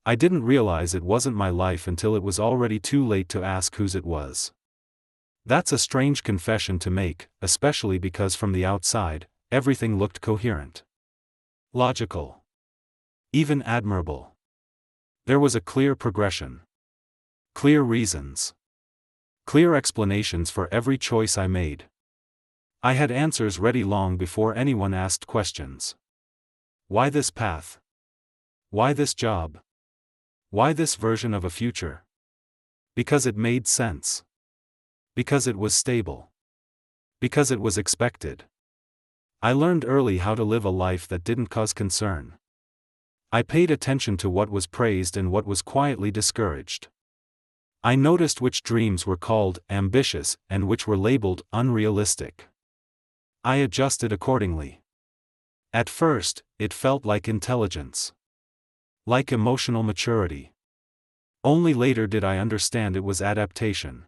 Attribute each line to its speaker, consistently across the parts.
Speaker 1: I didn't realize it wasn't my life until it was already too late to ask whose it was. That's a strange confession to make, especially because from the outside, everything looked coherent. Logical. Even admirable. There was a clear progression. Clear reasons. Clear explanations for every choice I made. I had answers ready long before anyone asked questions. Why this path? Why this job? Why this version of a future? Because it made sense. Because it was stable. Because it was expected. I learned early how to live a life that didn't cause concern. I paid attention to what was praised and what was quietly discouraged. I noticed which dreams were called ambitious and which were labeled unrealistic. I adjusted accordingly. At first, it felt like intelligence. Like emotional maturity. Only later did I understand it was adaptation.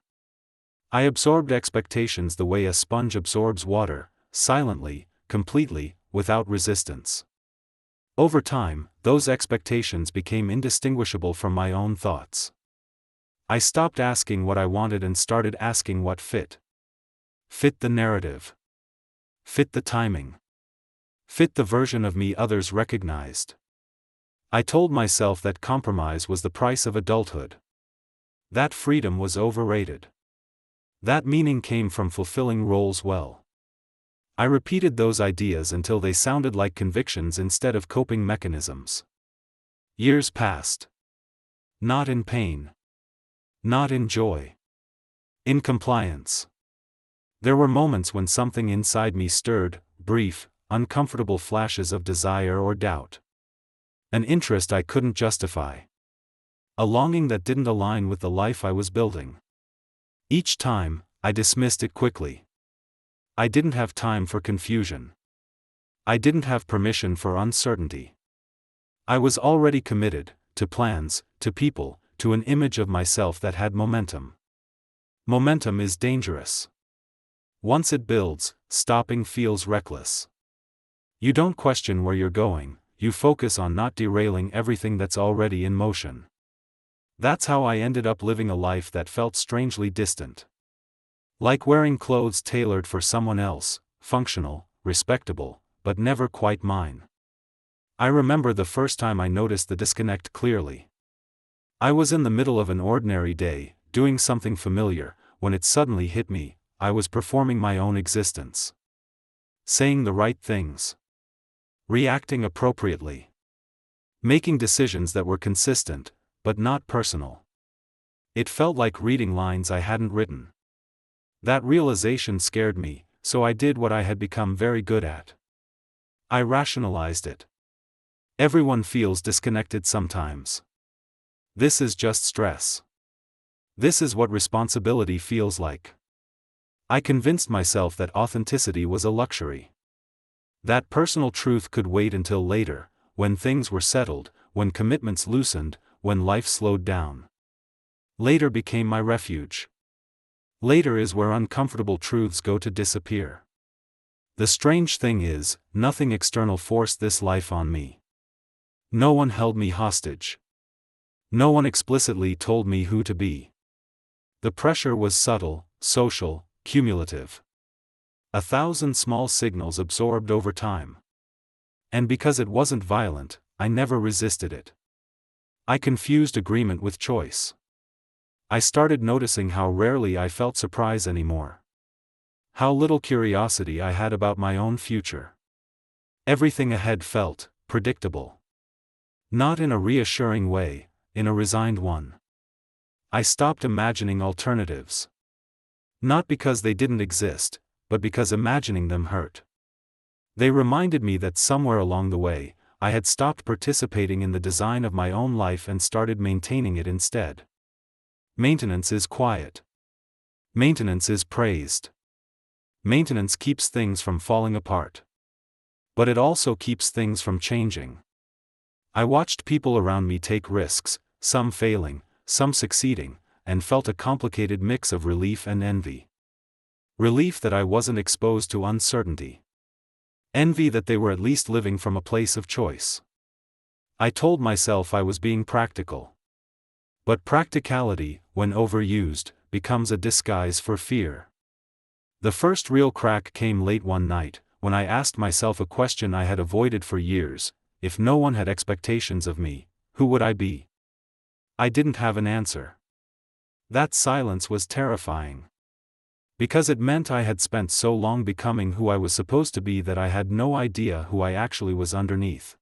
Speaker 1: I absorbed expectations the way a sponge absorbs water, silently, completely, without resistance. Over time, those expectations became indistinguishable from my own thoughts. I stopped asking what I wanted and started asking what fit. Fit the narrative. Fit the timing. Fit the version of me others recognized. I told myself that compromise was the price of adulthood. That freedom was overrated. That meaning came from fulfilling roles well. I repeated those ideas until they sounded like convictions instead of coping mechanisms. Years passed. Not in pain. Not in joy. In compliance. There were moments when something inside me stirred, brief, uncomfortable flashes of desire or doubt. An interest I couldn't justify. A longing that didn't align with the life I was building. Each time, I dismissed it quickly. I didn't have time for confusion. I didn't have permission for uncertainty. I was already committed, to plans, to people, to an image of myself that had momentum. Momentum is dangerous. Once it builds, stopping feels reckless. You don't question where you're going, you focus on not derailing everything that's already in motion. That's how I ended up living a life that felt strangely distant. Like wearing clothes tailored for someone else, functional, respectable, but never quite mine. I remember the first time I noticed the disconnect clearly. I was in the middle of an ordinary day, doing something familiar, when it suddenly hit me, I was performing my own existence. Saying the right things. Reacting appropriately. Making decisions that were consistent, but not personal. It felt like reading lines I hadn't written. That realization scared me, so I did what I had become very good at. I rationalized it. Everyone feels disconnected sometimes. This is just stress. This is what responsibility feels like. I convinced myself that authenticity was a luxury. That personal truth could wait until later, when things were settled, when commitments loosened, when life slowed down. Later became my refuge. Later is where uncomfortable truths go to disappear. The strange thing is, nothing external forced this life on me. No one held me hostage. No one explicitly told me who to be. The pressure was subtle, social, cumulative. 1,000 small signals absorbed over time. And because it wasn't violent, I never resisted it. I confused agreement with choice. I started noticing how rarely I felt surprise anymore. How little curiosity I had about my own future. Everything ahead felt predictable. Not in a reassuring way, in a resigned one. I stopped imagining alternatives. Not because they didn't exist, but because imagining them hurt. They reminded me that somewhere along the way, I had stopped participating in the design of my own life and started maintaining it instead. Maintenance is quiet. Maintenance is praised. Maintenance keeps things from falling apart. But it also keeps things from changing. I watched people around me take risks, some failing, some succeeding, and felt a complicated mix of relief and envy. Relief that I wasn't exposed to uncertainty. Envy that they were at least living from a place of choice. I told myself I was being practical. But practicality, when overused, becomes a disguise for fear. The first real crack came late one night, when I asked myself a question I had avoided for years: if no one had expectations of me, who would I be? I didn't have an answer. That silence was terrifying. Because it meant I had spent so long becoming who I was supposed to be that I had no idea who I actually was underneath.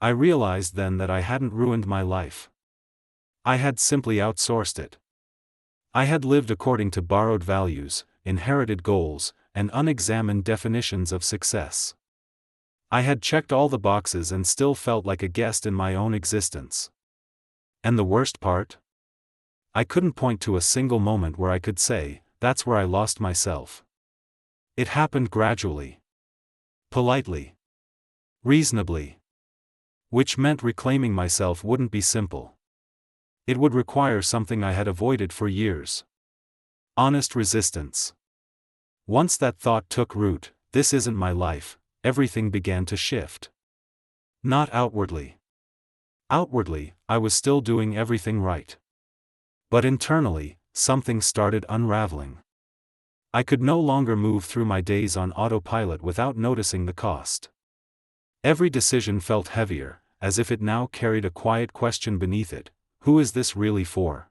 Speaker 1: I realized then that I hadn't ruined my life. I had simply outsourced it. I had lived according to borrowed values, inherited goals, and unexamined definitions of success. I had checked all the boxes and still felt like a guest in my own existence. And the worst part? I couldn't point to a single moment where I could say, that's where I lost myself. It happened gradually. Politely. Reasonably. Which meant reclaiming myself wouldn't be simple. It would require something I had avoided for years. Honest resistance. Once that thought took root, this isn't my life, everything began to shift. Not outwardly. Outwardly, I was still doing everything right. But internally, something started unraveling. I could no longer move through my days on autopilot without noticing the cost. Every decision felt heavier, as if it now carried a quiet question beneath it: who is this really for?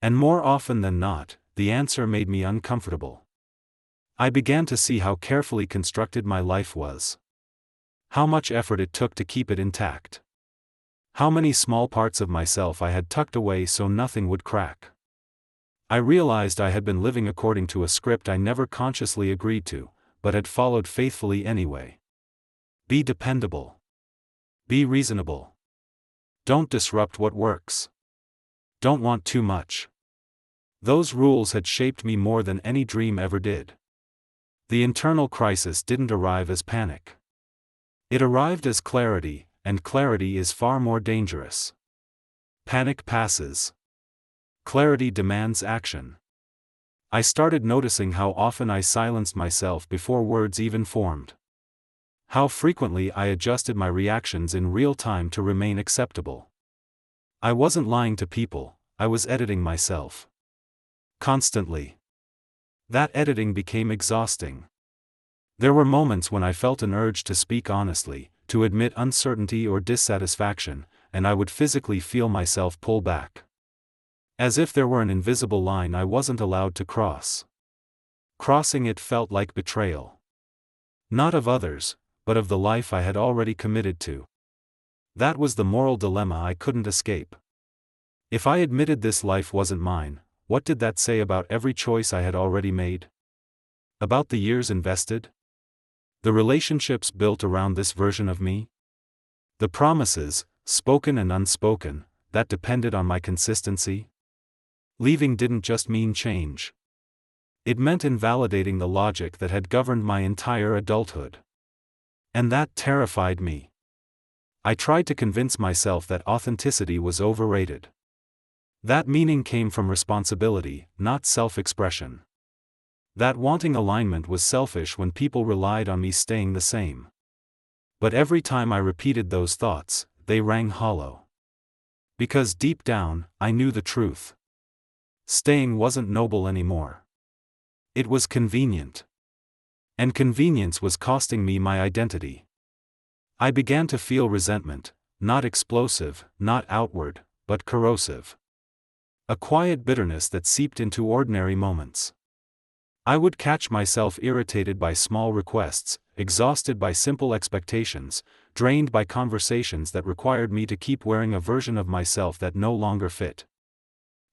Speaker 1: And more often than not, the answer made me uncomfortable. I began to see how carefully constructed my life was. How much effort it took to keep it intact. How many small parts of myself I had tucked away so nothing would crack. I realized I had been living according to a script I never consciously agreed to, but had followed faithfully anyway. Be dependable. Be reasonable. Don't disrupt what works. Don't want too much. Those rules had shaped me more than any dream ever did. The internal crisis didn't arrive as panic. It arrived as clarity, and clarity is far more dangerous. Panic passes. Clarity demands action. I started noticing how often I silenced myself before words even formed. How frequently I adjusted my reactions in real time to remain acceptable. I wasn't lying to people, I was editing myself. Constantly. That editing became exhausting. There were moments when I felt an urge to speak honestly, to admit uncertainty or dissatisfaction, and I would physically feel myself pull back. As if there were an invisible line I wasn't allowed to cross. Crossing it felt like betrayal. Not of others, but of the life I had already committed to. That was the moral dilemma I couldn't escape. If I admitted this life wasn't mine, what did that say about every choice I had already made? About the years invested? The relationships built around this version of me? The promises, spoken and unspoken, that depended on my consistency? Leaving didn't just mean change. It meant invalidating the logic that had governed my entire adulthood. And that terrified me. I tried to convince myself that authenticity was overrated. That meaning came from responsibility, not self-expression. That wanting alignment was selfish when people relied on me staying the same. But every time I repeated those thoughts, they rang hollow. Because deep down, I knew the truth. Staying wasn't noble anymore. It was convenient. And convenience was costing me my identity. I began to feel resentment, not explosive, not outward, but corrosive. A quiet bitterness that seeped into ordinary moments. I would catch myself irritated by small requests, exhausted by simple expectations, drained by conversations that required me to keep wearing a version of myself that no longer fit.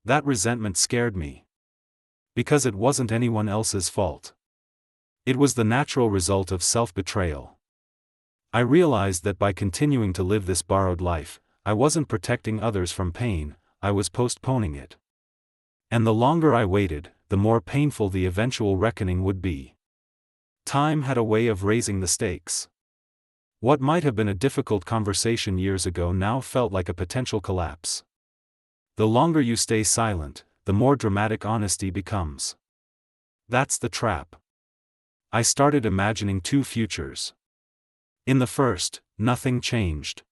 Speaker 1: That resentment scared me. Because it wasn't anyone else's fault. It was the natural result of self-betrayal. I realized that by continuing to live this borrowed life, I wasn't protecting others from pain, I was postponing it. And the longer I waited, the more painful the eventual reckoning would be. Time had a way of raising the stakes. What might have been a difficult conversation years ago now felt like a potential collapse. The longer you stay silent, the more dramatic honesty becomes. That's the trap. I started imagining two futures. In the first, nothing changed.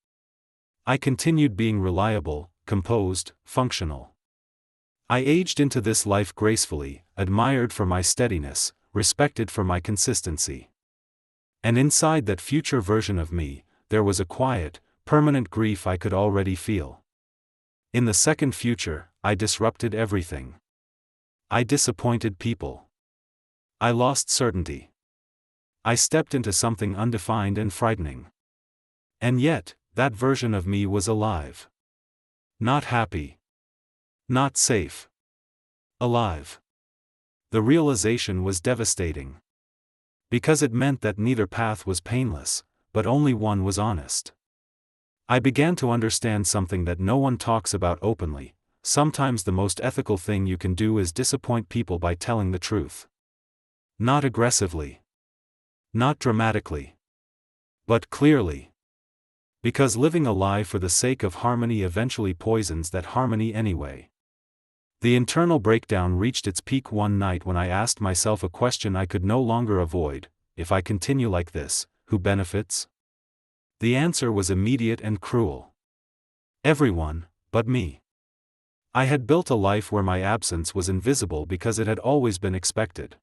Speaker 1: I continued being reliable, composed, functional. I aged into this life gracefully, admired for my steadiness, respected for my consistency. And inside that future version of me, there was a quiet, permanent grief I could already feel. In the second future, I disrupted everything. I disappointed people. I lost certainty. I stepped into something undefined and frightening. And yet, that version of me was alive. Not happy. Not safe. Alive. The realization was devastating. Because it meant that neither path was painless, but only one was honest. I began to understand something that no one talks about openly. Sometimes the most ethical thing you can do is disappoint people by telling the truth. Not aggressively. Not dramatically. But clearly. Because living a lie for the sake of harmony eventually poisons that harmony anyway. The internal breakdown reached its peak one night when I asked myself a question I could no longer avoid: if I continue like this, who benefits? The answer was immediate and cruel. Everyone, but me. I had built a life where my absence was invisible because it had always been expected.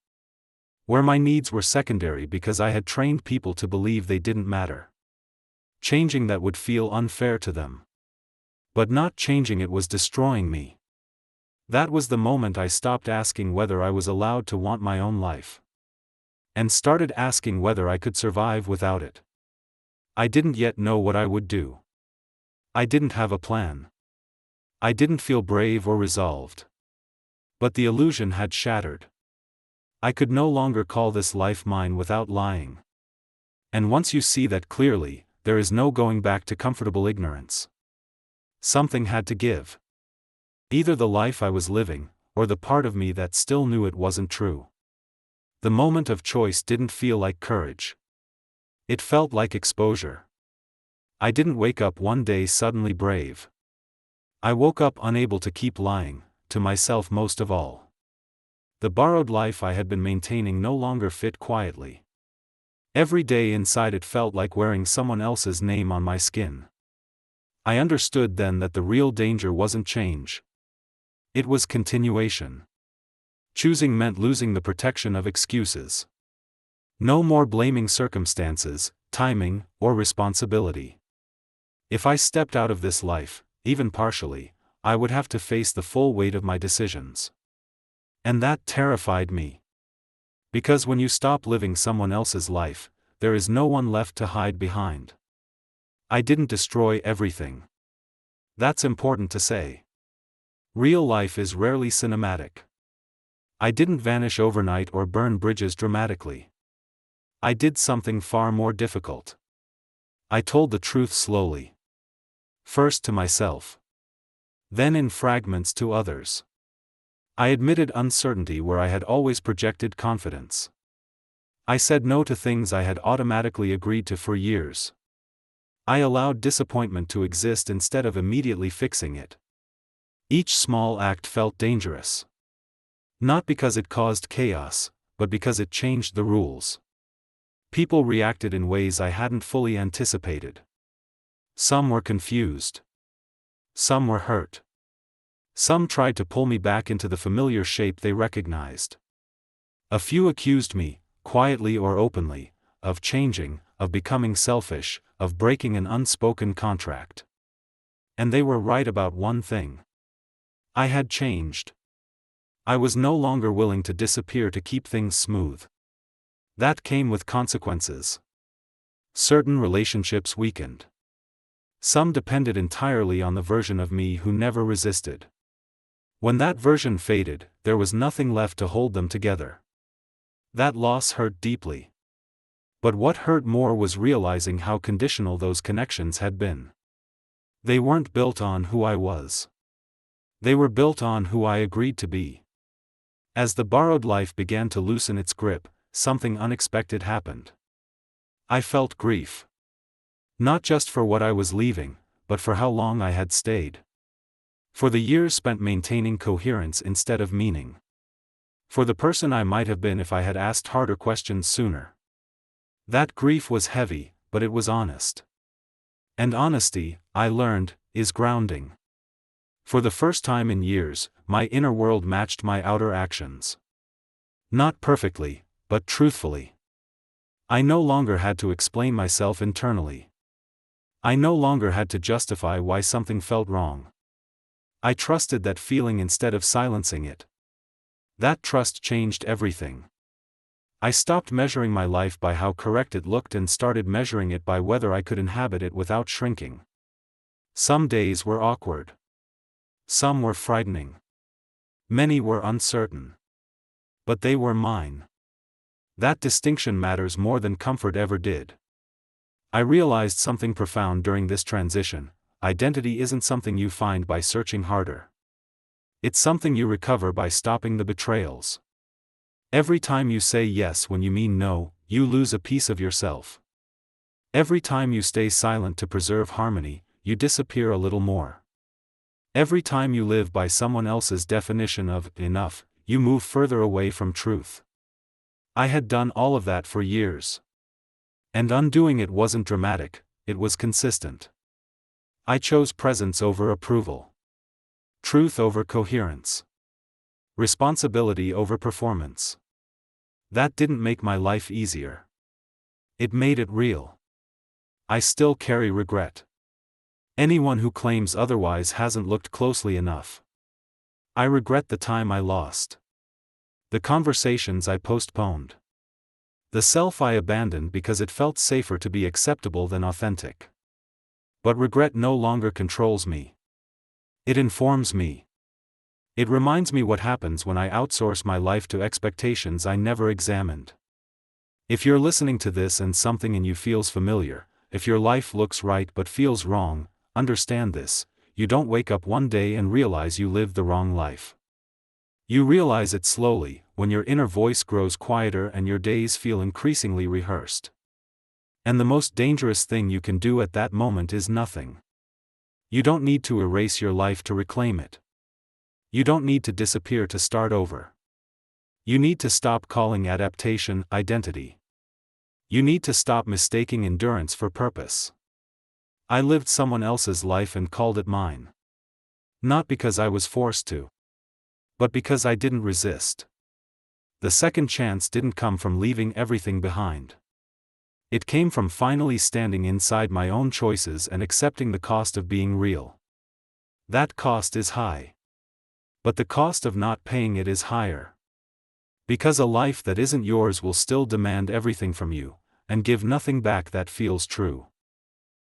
Speaker 1: Where my needs were secondary because I had trained people to believe they didn't matter. Changing that would feel unfair to them. But not changing it was destroying me. That was the moment I stopped asking whether I was allowed to want my own life. And started asking whether I could survive without it. I didn't yet know what I would do. I didn't have a plan. I didn't feel brave or resolved. But the illusion had shattered. I could no longer call this life mine without lying. And once you see that clearly, there is no going back to comfortable ignorance. Something had to give. Either the life I was living, or the part of me that still knew it wasn't true. The moment of choice didn't feel like courage. It felt like exposure. I didn't wake up one day suddenly brave. I woke up unable to keep lying, to myself most of all. The borrowed life I had been maintaining no longer fit quietly. Every day inside it felt like wearing someone else's name on my skin. I understood then that the real danger wasn't change. It was continuation. Choosing meant losing the protection of excuses. No more blaming circumstances, timing, or responsibility. If I stepped out of this life, even partially, I would have to face the full weight of my decisions. And that terrified me. Because when you stop living someone else's life, there is no one left to hide behind. I didn't destroy everything. That's important to say. Real life is rarely cinematic. I didn't vanish overnight or burn bridges dramatically. I did something far more difficult. I told the truth slowly. First to myself. Then in fragments to others. I admitted uncertainty where I had always projected confidence. I said no to things I had automatically agreed to for years. I allowed disappointment to exist instead of immediately fixing it. Each small act felt dangerous. Not because it caused chaos, but because it changed the rules. People reacted in ways I hadn't fully anticipated. Some were confused. Some were hurt. Some tried to pull me back into the familiar shape they recognized. A few accused me, quietly or openly, of changing, of becoming selfish, of breaking an unspoken contract. And they were right about one thing. I had changed. I was no longer willing to disappear to keep things smooth. That came with consequences. Certain relationships weakened. Some depended entirely on the version of me who never resisted. When that version faded, there was nothing left to hold them together. That loss hurt deeply. But what hurt more was realizing how conditional those connections had been. They weren't built on who I was. They were built on who I agreed to be. As the borrowed life began to loosen its grip, something unexpected happened. I felt grief. Not just for what I was leaving, but for how long I had stayed. For the years spent maintaining coherence instead of meaning. For the person I might have been if I had asked harder questions sooner. That grief was heavy, but it was honest. And honesty, I learned, is grounding. For the first time in years, my inner world matched my outer actions. Not perfectly, but truthfully. I no longer had to explain myself internally. I no longer had to justify why something felt wrong. I trusted that feeling instead of silencing it. That trust changed everything. I stopped measuring my life by how correct it looked and started measuring it by whether I could inhabit it without shrinking. Some days were awkward. Some were frightening. Many were uncertain. But they were mine. That distinction matters more than comfort ever did. I realized something profound during this transition: identity isn't something you find by searching harder. It's something you recover by stopping the betrayals. Every time you say yes when you mean no, you lose a piece of yourself. Every time you stay silent to preserve harmony, you disappear a little more. Every time you live by someone else's definition of enough, you move further away from truth. I had done all of that for years. And undoing it wasn't dramatic, it was consistent. I chose presence over approval. Truth over coherence. Responsibility over performance. That didn't make my life easier. It made it real. I still carry regret. Anyone who claims otherwise hasn't looked closely enough. I regret the time I lost. The conversations I postponed. The self I abandoned because it felt safer to be acceptable than authentic. But regret no longer controls me. It informs me. It reminds me what happens when I outsource my life to expectations I never examined. If you're listening to this and something in you feels familiar, if your life looks right but feels wrong, understand this: you don't wake up one day and realize you lived the wrong life. You realize it slowly, when your inner voice grows quieter and your days feel increasingly rehearsed. And the most dangerous thing you can do at that moment is nothing. You don't need to erase your life to reclaim it. You don't need to disappear to start over. You need to stop calling adaptation identity. You need to stop mistaking endurance for purpose. I lived someone else's life and called it mine. Not because I was forced to, but because I didn't resist. The second chance didn't come from leaving everything behind. It came from finally standing inside my own choices and accepting the cost of being real. That cost is high. But the cost of not paying it is higher. Because a life that isn't yours will still demand everything from you, and give nothing back that feels true.